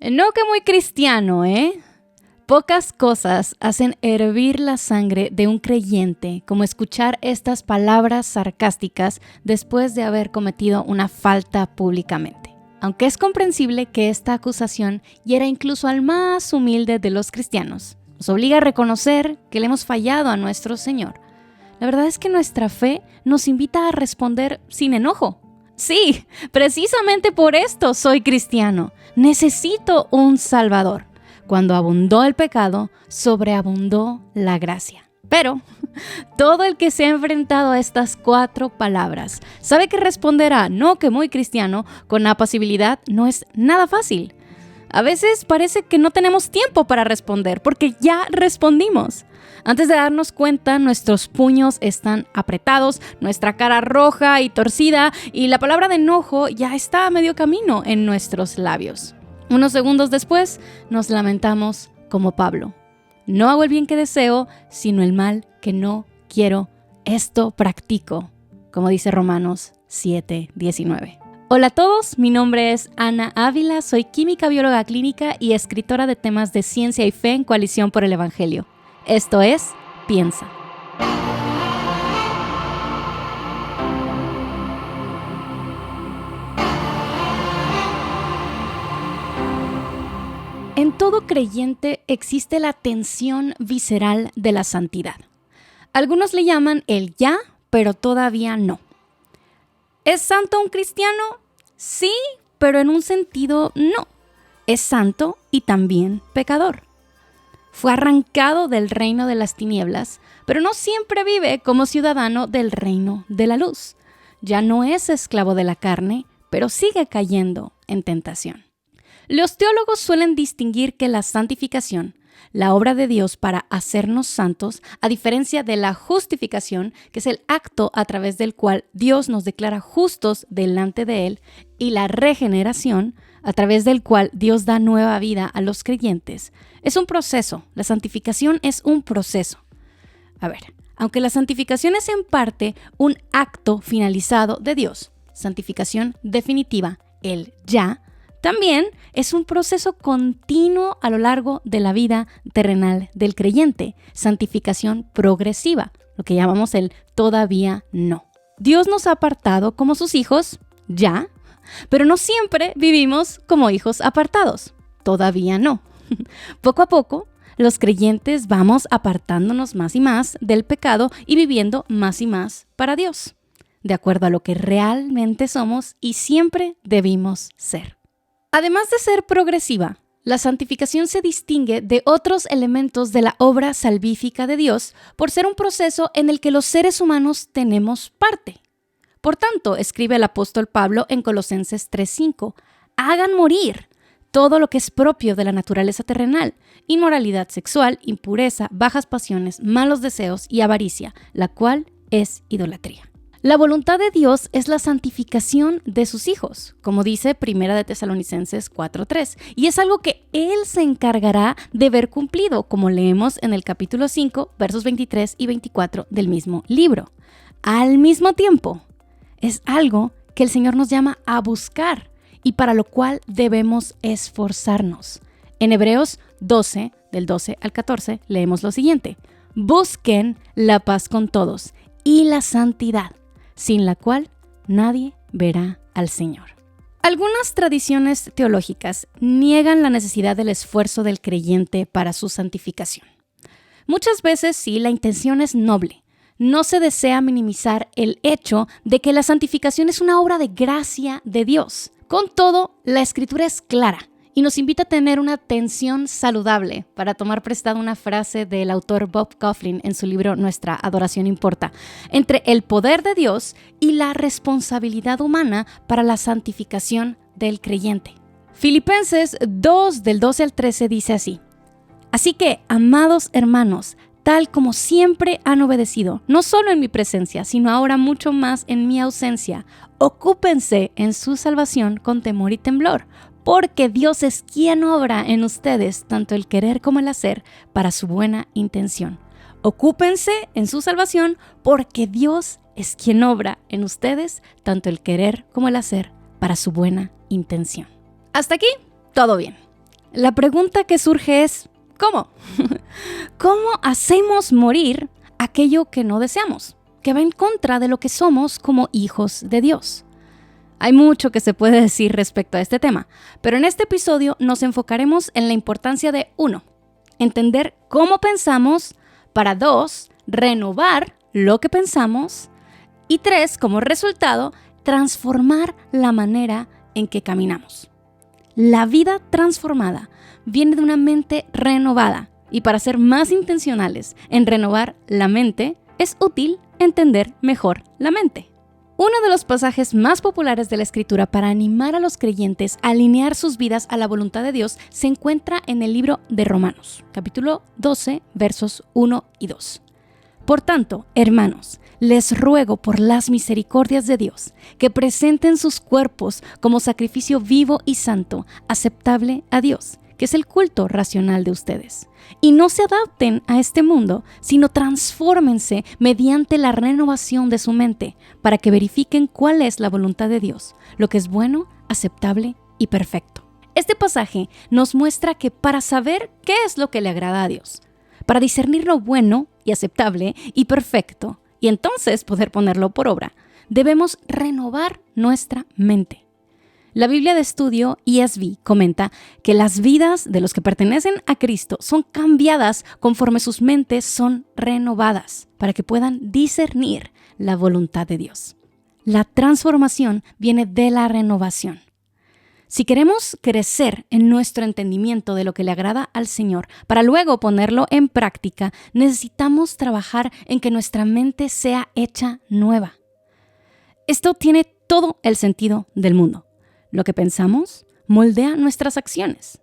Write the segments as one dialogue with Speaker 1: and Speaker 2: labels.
Speaker 1: No que muy cristiano, ¿eh? Pocas cosas hacen hervir la sangre de un creyente como escuchar estas palabras sarcásticas después de haber cometido una falta públicamente. Aunque es comprensible que esta acusación hiera incluso al más humilde de los cristianos, nos obliga a reconocer que le hemos fallado a nuestro Señor. La verdad es que nuestra fe nos invita a responder sin enojo. Sí, precisamente por esto soy cristiano. Necesito un Salvador. Cuando abundó el pecado, sobreabundó la gracia. Pero todo el que se ha enfrentado a estas 4 palabras sabe que responderá no que muy cristiano con apacibilidad no es nada fácil. A veces parece que no tenemos tiempo para responder porque ya respondimos. Antes de darnos cuenta, nuestros puños están apretados, nuestra cara roja y torcida y la palabra de enojo ya está a medio camino en nuestros labios. Unos segundos después, nos lamentamos como Pablo. No hago el bien que deseo, sino el mal que no quiero. Esto practico, como dice Romanos 7:19. Hola a todos, mi nombre es Ana Ávila, soy química bióloga clínica y escritora de temas de ciencia y fe en Coalición por el Evangelio. Esto es Piensa. En todo creyente existe la tensión visceral de la santidad. Algunos le llaman el ya, pero todavía no. ¿Es santo un cristiano? Sí, pero en un sentido no. Es santo y también pecador. Fue arrancado del reino de las tinieblas, pero no siempre vive como ciudadano del reino de la luz. Ya no es esclavo de la carne, pero sigue cayendo en tentación. Los teólogos suelen distinguir que la santificación, la obra de Dios para hacernos santos, a diferencia de la justificación, que es el acto a través del cual Dios nos declara justos delante de Él, y la regeneración, a través del cual Dios da nueva vida a los creyentes, es un proceso. La santificación es un proceso. A ver, aunque la santificación es en parte un acto finalizado de Dios, santificación definitiva, el ya, también es un proceso continuo a lo largo de la vida terrenal del creyente, santificación progresiva, lo que llamamos el todavía no. Dios nos ha apartado como sus hijos, ya, pero no siempre vivimos como hijos apartados, todavía no. Poco a poco, los creyentes vamos apartándonos más y más del pecado y viviendo más y más para Dios, de acuerdo a lo que realmente somos y siempre debimos ser. Además de ser progresiva, la santificación se distingue de otros elementos de la obra salvífica de Dios por ser un proceso en el que los seres humanos tenemos parte. Por tanto, escribe el apóstol Pablo en Colosenses 3:5, hagan morir todo lo que es propio de la naturaleza terrenal, inmoralidad sexual, impureza, bajas pasiones, malos deseos y avaricia, la cual es idolatría. La voluntad de Dios es la santificación de sus hijos, como dice 1 de Tesalonicenses 4:3, y es algo que Él se encargará de ver cumplido, como leemos en el capítulo 5, versos 23 y 24 del mismo libro. Al mismo tiempo, es algo que el Señor nos llama a buscar y para lo cual debemos esforzarnos. En Hebreos 12, del 12 al 14, leemos lo siguiente: busquen la paz con todos y la santidad, sin la cual nadie verá al Señor. Algunas tradiciones teológicas niegan la necesidad del esfuerzo del creyente para su santificación. Muchas veces sí, la intención es noble. No se desea minimizar el hecho de que la santificación es una obra de gracia de Dios. Con todo, la Escritura es clara y nos invita a tener una tensión saludable, para tomar prestada una frase del autor Bob Kauflin en su libro Nuestra adoración importa, entre el poder de Dios y la responsabilidad humana para la santificación del creyente. Filipenses 2, del 12 al 13 dice así: así que, amados hermanos, tal como siempre han obedecido, no solo en mi presencia, sino ahora mucho más en mi ausencia, ocúpense en su salvación con temor y temblor, porque Dios es quien obra en ustedes tanto el querer como el hacer para su buena intención. Ocúpense en su salvación porque Dios es quien obra en ustedes tanto el querer como el hacer para su buena intención. Hasta aquí, todo bien. La pregunta que surge es, ¿cómo? ¿Cómo hacemos morir aquello que no deseamos, que va en contra de lo que somos como hijos de Dios? Hay mucho que se puede decir respecto a este tema, pero en este episodio nos enfocaremos en la importancia de 1. Entender cómo pensamos, para 2. Renovar lo que pensamos y 3. Como resultado, transformar la manera en que caminamos. La vida transformada viene de una mente renovada y para ser más intencionales en renovar la mente, es útil entender mejor la mente. Uno de los pasajes más populares de la Escritura para animar a los creyentes a alinear sus vidas a la voluntad de Dios se encuentra en el libro de Romanos, capítulo 12, versos 1 y 2. Por tanto, hermanos, les ruego por las misericordias de Dios que presenten sus cuerpos como sacrificio vivo y santo, aceptable a Dios, que es el culto racional de ustedes. Y no se adapten a este mundo, sino transfórmense mediante la renovación de su mente, para que verifiquen cuál es la voluntad de Dios, lo que es bueno, aceptable y perfecto. Este pasaje nos muestra que para saber qué es lo que le agrada a Dios, para discernir lo bueno y aceptable y perfecto, y entonces poder ponerlo por obra, debemos renovar nuestra mente. La Biblia de Estudio ESV comenta que las vidas de los que pertenecen a Cristo son cambiadas conforme sus mentes son renovadas para que puedan discernir la voluntad de Dios. La transformación viene de la renovación. Si queremos crecer en nuestro entendimiento de lo que le agrada al Señor para luego ponerlo en práctica, necesitamos trabajar en que nuestra mente sea hecha nueva. Esto tiene todo el sentido del mundo. Lo que pensamos moldea nuestras acciones.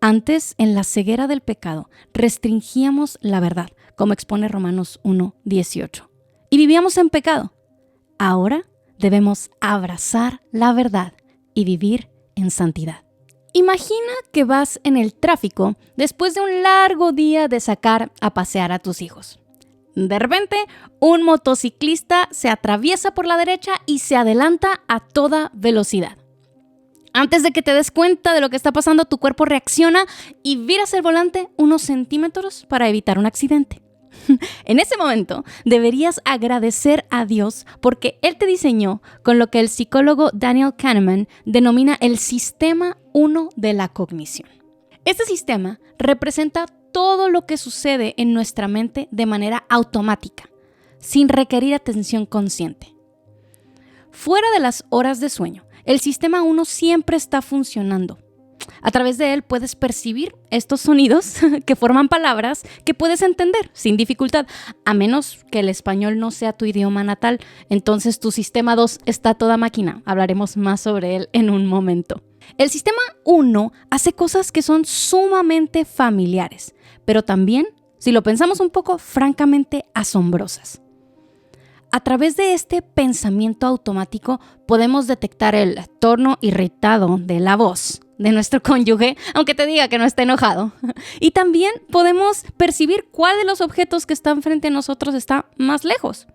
Speaker 1: Antes, en la ceguera del pecado, restringíamos la verdad, como expone Romanos 1:18, y vivíamos en pecado. Ahora debemos abrazar la verdad y vivir en santidad. Imagina que vas en el tráfico después de un largo día de sacar a pasear a tus hijos. De repente, un motociclista se atraviesa por la derecha y se adelanta a toda velocidad. Antes de que te des cuenta de lo que está pasando, tu cuerpo reacciona y viras el volante unos centímetros para evitar un accidente. En ese momento, deberías agradecer a Dios porque Él te diseñó con lo que el psicólogo Daniel Kahneman denomina el sistema 1 de la cognición. Este sistema representa todo lo que sucede en nuestra mente de manera automática, sin requerir atención consciente. Fuera de las horas de sueño, el sistema 1 siempre está funcionando. A través de él puedes percibir estos sonidos que forman palabras que puedes entender sin dificultad, a menos que el español no sea tu idioma natal. Entonces tu sistema 2 está a toda máquina. Hablaremos más sobre él en un momento. El sistema 1 hace cosas que son sumamente familiares, pero también, si lo pensamos un poco, francamente asombrosas. A través de este pensamiento automático podemos detectar el tono irritado de la voz de nuestro cónyuge, aunque te diga que no está enojado. Y también podemos percibir cuál de los objetos que están frente a nosotros está más lejos.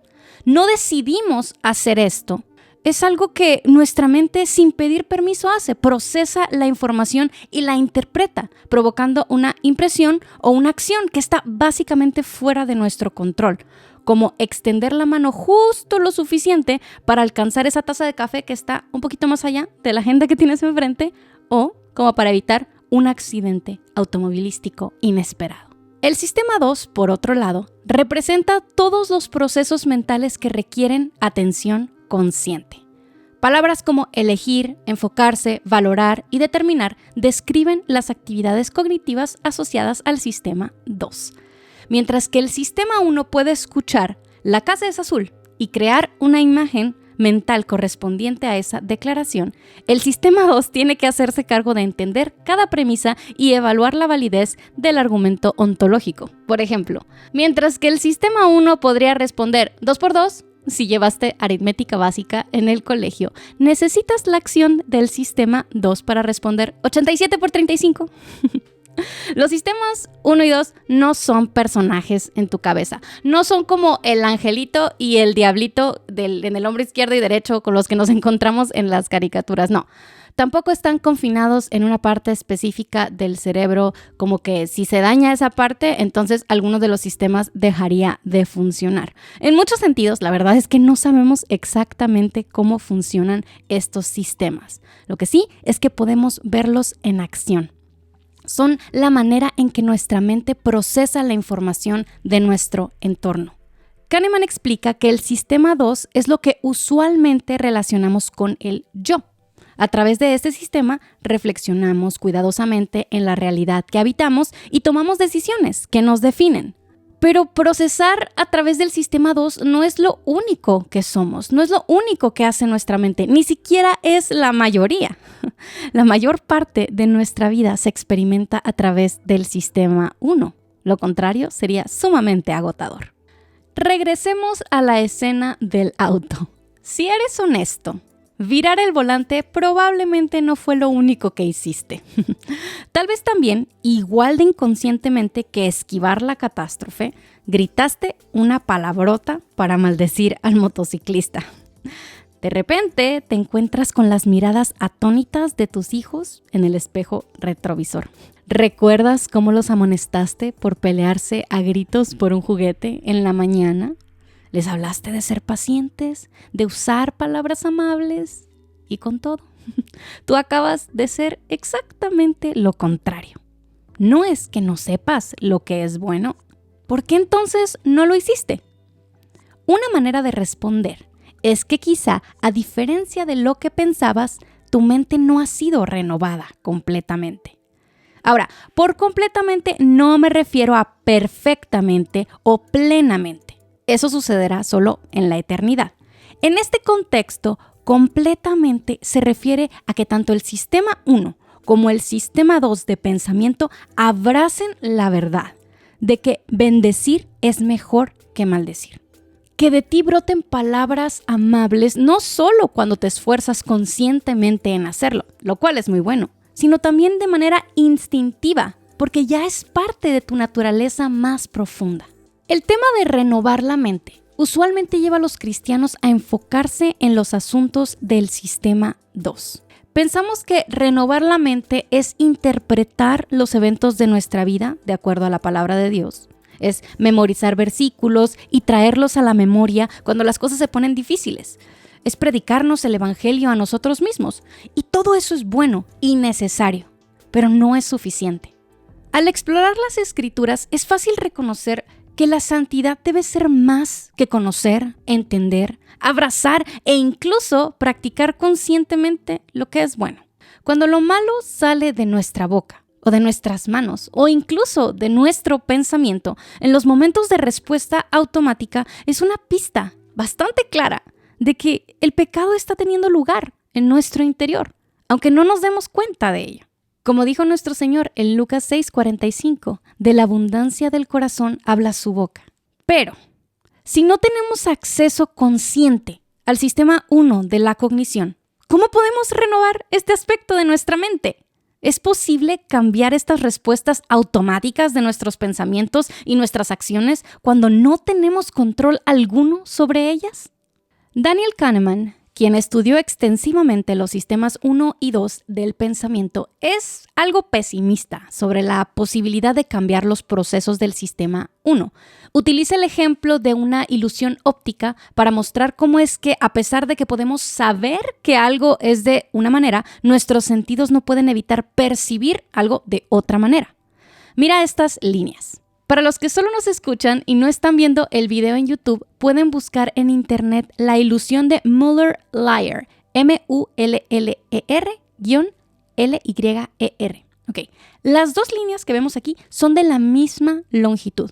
Speaker 1: No decidimos hacer esto. Es algo que nuestra mente sin pedir permiso hace, procesa la información y la interpreta, provocando una impresión o una acción que está básicamente fuera de nuestro control, como extender la mano justo lo suficiente para alcanzar esa taza de café que está un poquito más allá de la agenda que tienes enfrente, o como para evitar un accidente automovilístico inesperado. El sistema 2, por otro lado, representa todos los procesos mentales que requieren atención consciente. Palabras como elegir, enfocarse, valorar y determinar describen las actividades cognitivas asociadas al sistema 2. Mientras que el sistema 1 puede escuchar "la casa es azul" y crear una imagen mental correspondiente a esa declaración, el sistema 2 tiene que hacerse cargo de entender cada premisa y evaluar la validez del argumento ontológico. Por ejemplo, mientras que el sistema 1 podría responder 2 por 2, si llevaste aritmética básica en el colegio, necesitas la acción del sistema 2 para responder 87 por 35. Los sistemas 1 y 2 no son personajes en tu cabeza. No son como el angelito y el diablito en el hombro izquierdo y derecho con los que nos encontramos en las caricaturas. No. Tampoco están confinados en una parte específica del cerebro, como que si se daña esa parte, entonces alguno de los sistemas dejaría de funcionar. En muchos sentidos, la verdad es que no sabemos exactamente cómo funcionan estos sistemas. Lo que sí es que podemos verlos en acción. Son la manera en que nuestra mente procesa la información de nuestro entorno. Kahneman explica que el sistema 2 es lo que usualmente relacionamos con el yo. A través de este sistema, reflexionamos cuidadosamente en la realidad que habitamos y tomamos decisiones que nos definen. Pero procesar a través del sistema 2 no es lo único que somos, no es lo único que hace nuestra mente, ni siquiera es la mayoría. La mayor parte de nuestra vida se experimenta a través del sistema 1. Lo contrario sería sumamente agotador. Regresemos a la escena del auto. Si eres honesto, virar el volante probablemente no fue lo único que hiciste. Tal vez también, igual de inconscientemente que esquivar la catástrofe, gritaste una palabrota para maldecir al motociclista. De repente te encuentras con las miradas atónitas de tus hijos en el espejo retrovisor. ¿Recuerdas cómo los amonestaste por pelearse a gritos por un juguete en la mañana? Les hablaste de ser pacientes, de usar palabras amables y con todo, tú acabas de ser exactamente lo contrario. No es que no sepas lo que es bueno, ¿por qué entonces no lo hiciste? Una manera de responder es que quizá, a diferencia de lo que pensabas, tu mente no ha sido renovada completamente. Ahora, por completamente no me refiero a perfectamente o plenamente. Eso sucederá solo en la eternidad. En este contexto, completamente se refiere a que tanto el sistema 1 como el sistema 2 de pensamiento abracen la verdad de que bendecir es mejor que maldecir. Que de ti broten palabras amables no solo cuando te esfuerzas conscientemente en hacerlo, lo cual es muy bueno, sino también de manera instintiva, porque ya es parte de tu naturaleza más profunda. El tema de renovar la mente usualmente lleva a los cristianos a enfocarse en los asuntos del sistema 2. Pensamos que renovar la mente es interpretar los eventos de nuestra vida de acuerdo a la palabra de Dios. Es memorizar versículos y traerlos a la memoria cuando las cosas se ponen difíciles. Es predicarnos el evangelio a nosotros mismos. Y todo eso es bueno y necesario, pero no es suficiente. Al explorar las escrituras es fácil reconocer que la santidad debe ser más que conocer, entender, abrazar e incluso practicar conscientemente lo que es bueno. Cuando lo malo sale de nuestra boca, o de nuestras manos, o incluso de nuestro pensamiento, en los momentos de respuesta automática es una pista bastante clara de que el pecado está teniendo lugar en nuestro interior, aunque no nos demos cuenta de ello. Como dijo nuestro Señor en Lucas 6:45, de la abundancia del corazón habla su boca. Pero, si no tenemos acceso consciente al sistema 1 de la cognición, ¿cómo podemos renovar este aspecto de nuestra mente? ¿Es posible cambiar estas respuestas automáticas de nuestros pensamientos y nuestras acciones cuando no tenemos control alguno sobre ellas? Daniel Kahneman, quien estudió extensivamente los sistemas 1 y 2 del pensamiento, es algo pesimista sobre la posibilidad de cambiar los procesos del sistema 1. Utiliza el ejemplo de una ilusión óptica para mostrar cómo es que, a pesar de que podemos saber que algo es de una manera, nuestros sentidos no pueden evitar percibir algo de otra manera. Mira estas líneas. Para los que solo nos escuchan y no están viendo el video en YouTube, pueden buscar en internet la ilusión de Muller-Lyer, Muller-Lyer. Okay. Las dos líneas que vemos aquí son de la misma longitud.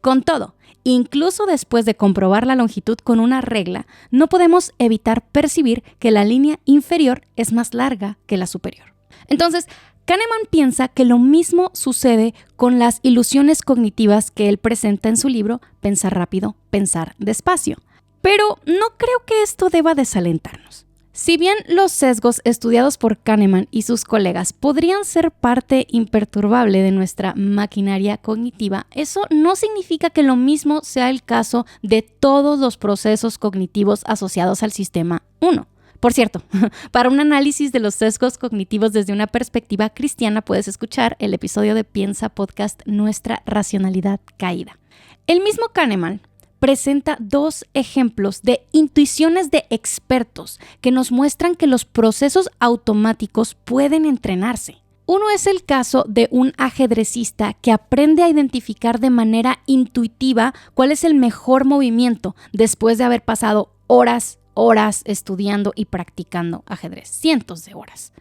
Speaker 1: Con todo, incluso después de comprobar la longitud con una regla, no podemos evitar percibir que la línea inferior es más larga que la superior. Entonces, Kahneman piensa que lo mismo sucede con las ilusiones cognitivas que él presenta en su libro Pensar rápido, pensar despacio. Pero no creo que esto deba desalentarnos. Si bien los sesgos estudiados por Kahneman y sus colegas podrían ser parte imperturbable de nuestra maquinaria cognitiva, eso no significa que lo mismo sea el caso de todos los procesos cognitivos asociados al sistema 1. Por cierto, para un análisis de los sesgos cognitivos desde una perspectiva cristiana, puedes escuchar el episodio de Piensa Podcast Nuestra Racionalidad Caída. El mismo Kahneman presenta 2 ejemplos de intuiciones de expertos que nos muestran que los procesos automáticos pueden entrenarse. Uno es el caso de un ajedrecista que aprende a identificar de manera intuitiva cuál es el mejor movimiento después de haber pasado horas estudiando y practicando ajedrez, cientos de horas.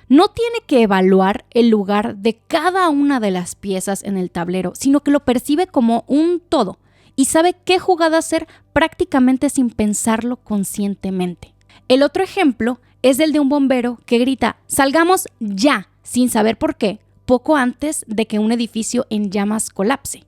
Speaker 1: No tiene que evaluar el lugar de cada una de las piezas en el tablero, sino que lo percibe como un todo y sabe qué jugada hacer prácticamente sin pensarlo conscientemente. El otro ejemplo es el de un bombero que grita "salgamos ya", sin saber por qué, poco antes de que un edificio en llamas colapse.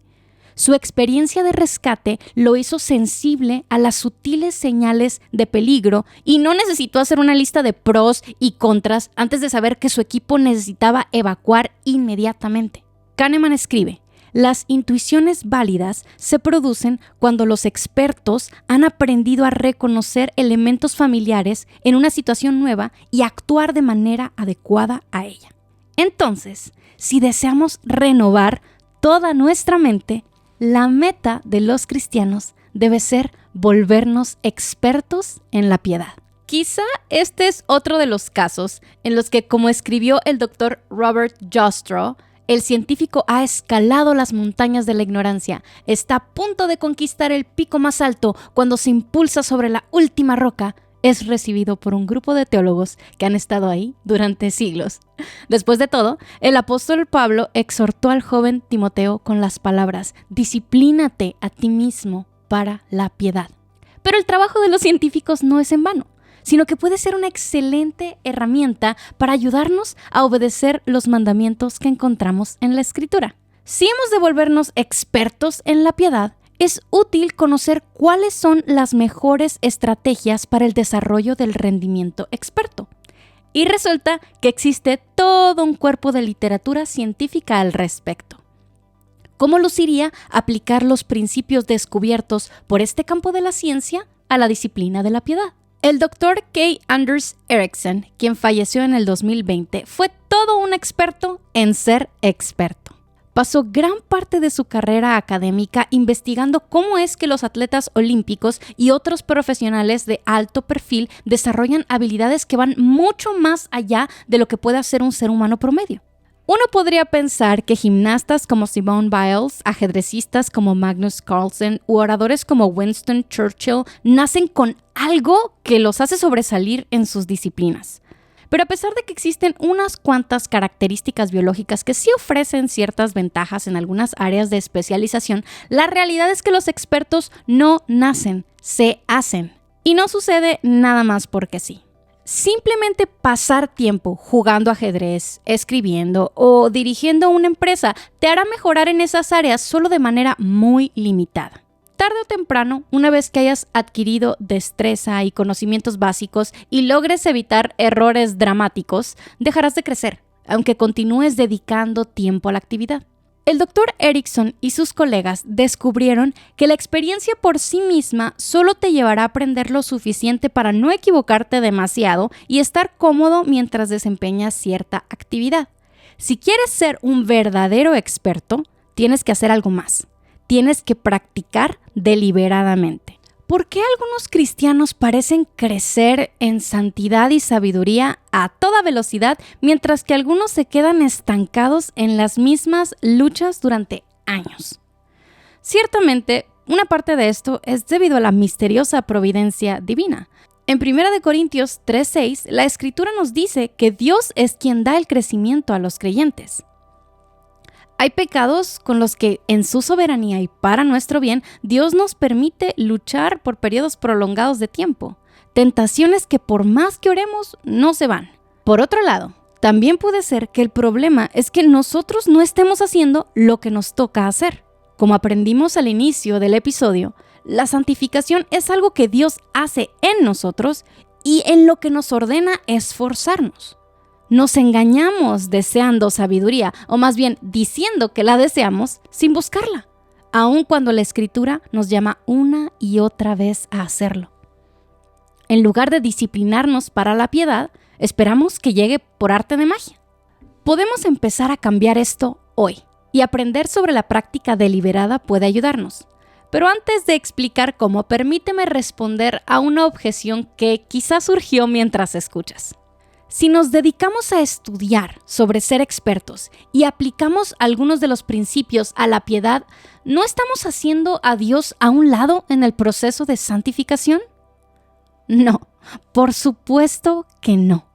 Speaker 1: Su experiencia de rescate lo hizo sensible a las sutiles señales de peligro y no necesitó hacer una lista de pros y contras antes de saber que su equipo necesitaba evacuar inmediatamente. Kahneman escribe: las intuiciones válidas se producen cuando los expertos han aprendido a reconocer elementos familiares en una situación nueva y actuar de manera adecuada a ella. Entonces, si deseamos renovar toda nuestra mente, la meta de los cristianos debe ser volvernos expertos en la piedad. Quizá este es otro de los casos en los que, como escribió el Dr. Robert Jastrow, el científico ha escalado las montañas de la ignorancia, está a punto de conquistar el pico más alto cuando se impulsa sobre la última roca, es recibido por un grupo de teólogos que han estado ahí durante siglos. Después de todo, el apóstol Pablo exhortó al joven Timoteo con las palabras: disciplínate a ti mismo para la piedad. Pero el trabajo de los científicos no es en vano, sino que puede ser una excelente herramienta para ayudarnos a obedecer los mandamientos que encontramos en la Escritura. Si hemos de volvernos expertos en la piedad, es útil conocer cuáles son las mejores estrategias para el desarrollo del rendimiento experto. Y resulta que existe todo un cuerpo de literatura científica al respecto. ¿Cómo luciría aplicar los principios descubiertos por este campo de la ciencia a la disciplina de la piedad? El Dr. K. Anders Ericsson, quien falleció en el 2020, fue todo un experto en ser experto. Pasó gran parte de su carrera académica investigando cómo es que los atletas olímpicos y otros profesionales de alto perfil desarrollan habilidades que van mucho más allá de lo que puede hacer un ser humano promedio. Uno podría pensar que gimnastas como Simone Biles, ajedrecistas como Magnus Carlsen u oradores como Winston Churchill nacen con algo que los hace sobresalir en sus disciplinas. Pero a pesar de que existen unas cuantas características biológicas que sí ofrecen ciertas ventajas en algunas áreas de especialización, la realidad es que los expertos no nacen, se hacen. Y no sucede nada más porque sí. Simplemente pasar tiempo jugando ajedrez, escribiendo o dirigiendo una empresa te hará mejorar en esas áreas solo de manera muy limitada. Tarde o temprano, una vez que hayas adquirido destreza y conocimientos básicos y logres evitar errores dramáticos, dejarás de crecer, aunque continúes dedicando tiempo a la actividad. El Dr. Ericsson y sus colegas descubrieron que la experiencia por sí misma solo te llevará a aprender lo suficiente para no equivocarte demasiado y estar cómodo mientras desempeñas cierta actividad. Si quieres ser un verdadero experto, tienes que hacer algo más. Tienes que practicar deliberadamente. ¿Por qué algunos cristianos parecen crecer en santidad y sabiduría a toda velocidad, mientras que algunos se quedan estancados en las mismas luchas durante años? Ciertamente, una parte de esto es debido a la misteriosa providencia divina. En 1 Corintios 3:6, la Escritura nos dice que Dios es quien da el crecimiento a los creyentes. Hay pecados con los que, en su soberanía y para nuestro bien, Dios nos permite luchar por periodos prolongados de tiempo. Tentaciones que por más que oremos, no se van. Por otro lado, también puede ser que el problema es que nosotros no estemos haciendo lo que nos toca hacer. Como aprendimos al inicio del episodio, la santificación es algo que Dios hace en nosotros y en lo que nos ordena esforzarnos. Nos engañamos deseando sabiduría, o más bien diciendo que la deseamos sin buscarla, aun cuando la Escritura nos llama una y otra vez a hacerlo. En lugar de disciplinarnos para la piedad, esperamos que llegue por arte de magia. Podemos empezar a cambiar esto hoy, y aprender sobre la práctica deliberada puede ayudarnos. Pero antes de explicar cómo, permíteme responder a una objeción que quizás surgió mientras escuchas. Si nos dedicamos a estudiar sobre ser expertos y aplicamos algunos de los principios a la piedad, ¿no estamos haciendo a Dios a un lado en el proceso de santificación? No, por supuesto que no.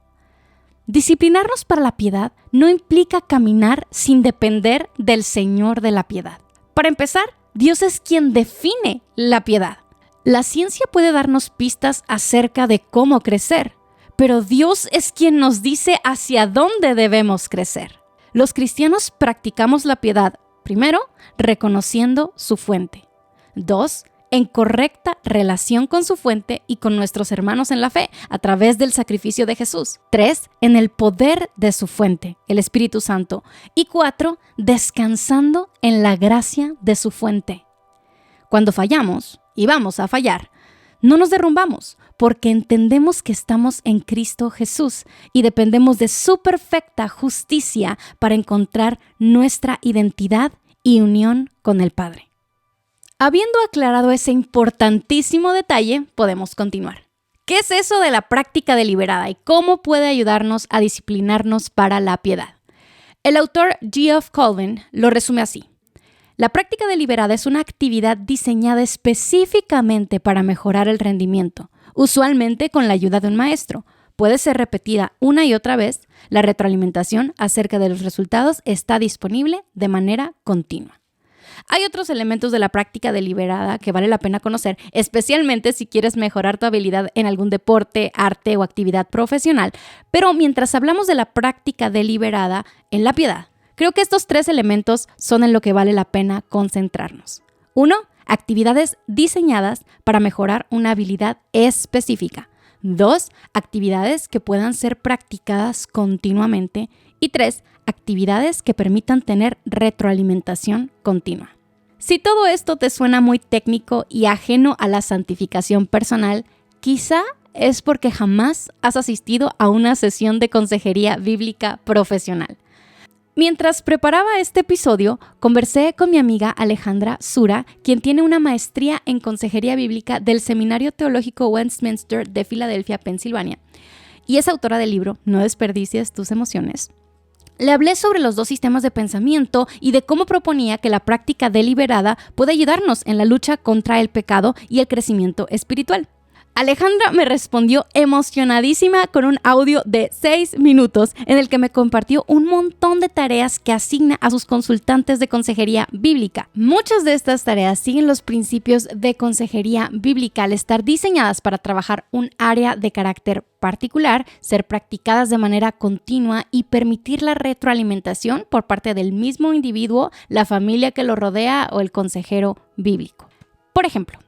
Speaker 1: Disciplinarnos para la piedad no implica caminar sin depender del Señor de la piedad. Para empezar, Dios es quien define la piedad. La ciencia puede darnos pistas acerca de cómo crecer, pero Dios es quien nos dice hacia dónde debemos crecer. Los cristianos practicamos la piedad, primero, reconociendo su fuente. 2, en correcta relación con su fuente y con nuestros hermanos en la fe, a través del sacrificio de Jesús. 3, en el poder de su fuente, el Espíritu Santo. Y 4, descansando en la gracia de su fuente. Cuando fallamos, y vamos a fallar, no nos derrumbamos, porque entendemos que estamos en Cristo Jesús y dependemos de su perfecta justicia para encontrar nuestra identidad y unión con el Padre. Habiendo aclarado ese importantísimo detalle, podemos continuar. ¿Qué es eso de la práctica deliberada y cómo puede ayudarnos a disciplinarnos para la piedad? El autor Geoff Colvin lo resume así. La práctica deliberada es una actividad diseñada específicamente para mejorar el rendimiento, usualmente con la ayuda de un maestro. Puede ser repetida una y otra vez. La retroalimentación acerca de los resultados está disponible de manera continua. Hay otros elementos de la práctica deliberada que vale la pena conocer, especialmente si quieres mejorar tu habilidad en algún deporte, arte o actividad profesional. Pero mientras hablamos de la práctica deliberada en la piedad, creo que estos 3 elementos son en lo que vale la pena concentrarnos. 1. Actividades diseñadas para mejorar una habilidad específica. 2. Actividades que puedan ser practicadas continuamente. Y 3. Actividades que permitan tener retroalimentación continua. Si todo esto te suena muy técnico y ajeno a la santificación personal, quizá es porque jamás has asistido a una sesión de consejería bíblica profesional. Mientras preparaba este episodio, conversé con mi amiga Alejandra Sura, quien tiene una maestría en consejería bíblica del Seminario Teológico Westminster de Filadelfia, Pensilvania, y es autora del libro No desperdicies tus emociones. Le hablé sobre los 2 sistemas de pensamiento y de cómo proponía que la práctica deliberada puede ayudarnos en la lucha contra el pecado y el crecimiento espiritual. Alejandra me respondió emocionadísima con un audio de 6 minutos en el que me compartió un montón de tareas que asigna a sus consultantes de consejería bíblica. Muchas de estas tareas siguen los principios de consejería bíblica al estar diseñadas para trabajar un área de carácter particular, ser practicadas de manera continua y permitir la retroalimentación por parte del mismo individuo, la familia que lo rodea o el consejero bíblico. Por ejemplo,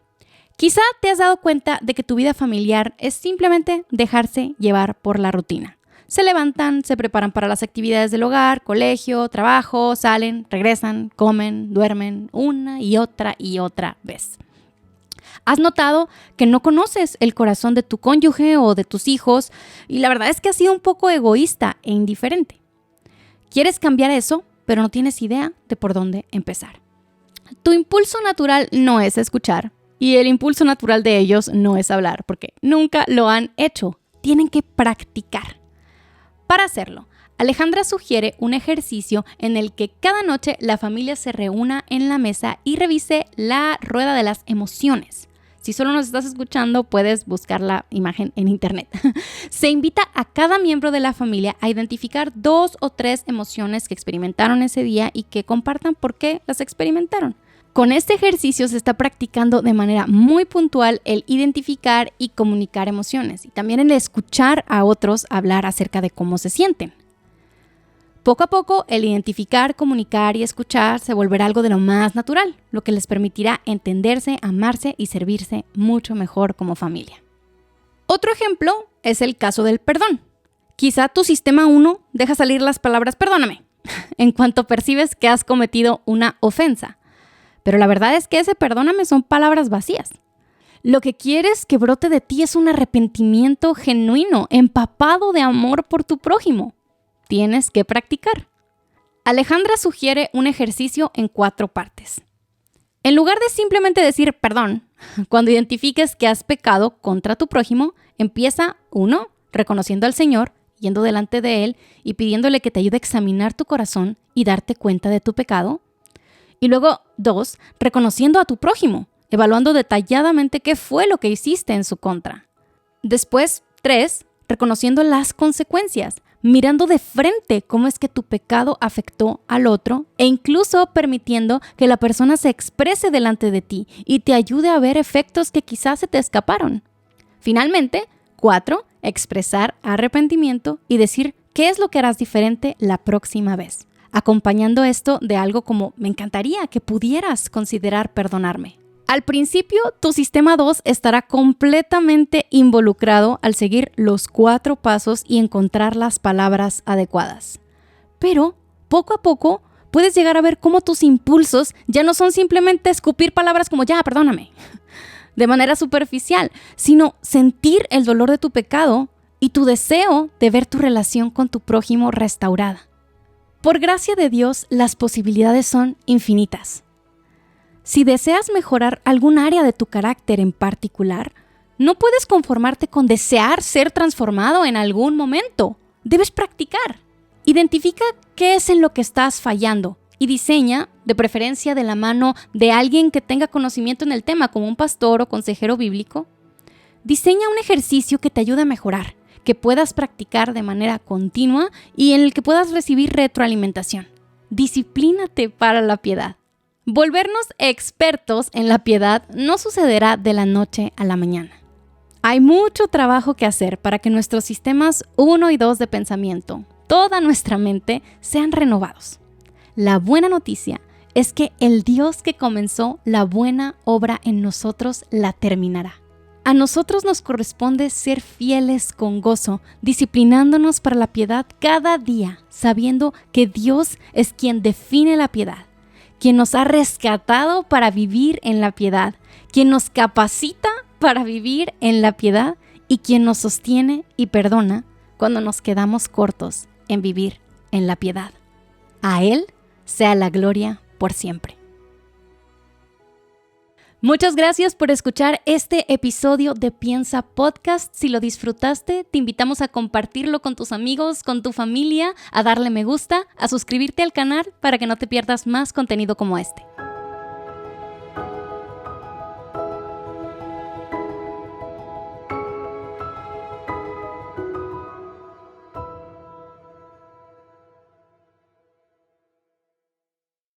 Speaker 1: quizá te has dado cuenta de que tu vida familiar es simplemente dejarse llevar por la rutina. Se levantan, se preparan para las actividades del hogar, colegio, trabajo, salen, regresan, comen, duermen una y otra vez. ¿Has notado que no conoces el corazón de tu cónyuge o de tus hijos? Y la verdad es que has sido un poco egoísta e indiferente. Quieres cambiar eso, pero no tienes idea de por dónde empezar. Tu impulso natural no es escuchar. Y el impulso natural de ellos no es hablar, porque nunca lo han hecho. Tienen que practicar. Para hacerlo, Alejandra sugiere un ejercicio en el que cada noche la familia se reúna en la mesa y revise la rueda de las emociones. Si solo nos estás escuchando, puedes buscar la imagen en internet. Se invita a cada miembro de la familia a identificar 2 o 3 emociones que experimentaron ese día y que compartan por qué las experimentaron. Con este ejercicio se está practicando de manera muy puntual el identificar y comunicar emociones y también el escuchar a otros hablar acerca de cómo se sienten. Poco a poco, el identificar, comunicar y escuchar se volverá algo de lo más natural, lo que les permitirá entenderse, amarse y servirse mucho mejor como familia. Otro ejemplo es el caso del perdón. Quizá tu sistema 1 deja salir las palabras perdóname en cuanto percibes que has cometido una ofensa. Pero la verdad es que ese perdóname son palabras vacías. Lo que quieres que brote de ti es un arrepentimiento genuino, empapado de amor por tu prójimo. Tienes que practicar. Alejandra sugiere un ejercicio en 4 partes. En lugar de simplemente decir perdón, cuando identifiques que has pecado contra tu prójimo, empieza 1, reconociendo al Señor, yendo delante de Él y pidiéndole que te ayude a examinar tu corazón y darte cuenta de tu pecado. Y luego 2, reconociendo a tu prójimo, evaluando detalladamente qué fue lo que hiciste en su contra. Después 3, reconociendo las consecuencias, mirando de frente cómo es que tu pecado afectó al otro e incluso permitiendo que la persona se exprese delante de ti y te ayude a ver efectos que quizás se te escaparon. Finalmente, 4, expresar arrepentimiento y decir qué es lo que harás diferente la próxima vez, acompañando esto de algo como me encantaría que pudieras considerar perdonarme. Al principio, tu sistema 2 estará completamente involucrado al seguir los 4 pasos y encontrar las palabras adecuadas. Pero, poco a poco, puedes llegar a ver cómo tus impulsos ya no son simplemente escupir palabras como ya, perdóname, de manera superficial, sino sentir el dolor de tu pecado y tu deseo de ver tu relación con tu prójimo restaurada. Por gracia de Dios, las posibilidades son infinitas. Si deseas mejorar algún área de tu carácter en particular, no puedes conformarte con desear ser transformado en algún momento. Debes practicar. Identifica qué es en lo que estás fallando y diseña, de preferencia de la mano de alguien que tenga conocimiento en el tema, como un pastor o consejero bíblico. Diseña un ejercicio que te ayude a mejorar, que puedas practicar de manera continua y en el que puedas recibir retroalimentación. Disciplínate para la piedad. Volvernos expertos en la piedad no sucederá de la noche a la mañana. Hay mucho trabajo que hacer para que nuestros sistemas 1 y 2 de pensamiento, toda nuestra mente, sean renovados. La buena noticia es que el Dios que comenzó la buena obra en nosotros la terminará. A nosotros nos corresponde ser fieles con gozo, disciplinándonos para la piedad cada día, sabiendo que Dios es quien define la piedad, quien nos ha rescatado para vivir en la piedad, quien nos capacita para vivir en la piedad y quien nos sostiene y perdona cuando nos quedamos cortos en vivir en la piedad. A Él sea la gloria por siempre. Muchas gracias por escuchar este episodio de Piensa Podcast. Si lo disfrutaste, te invitamos a compartirlo con tus amigos, con tu familia, a darle me gusta, a suscribirte al canal para que no te pierdas más contenido como este.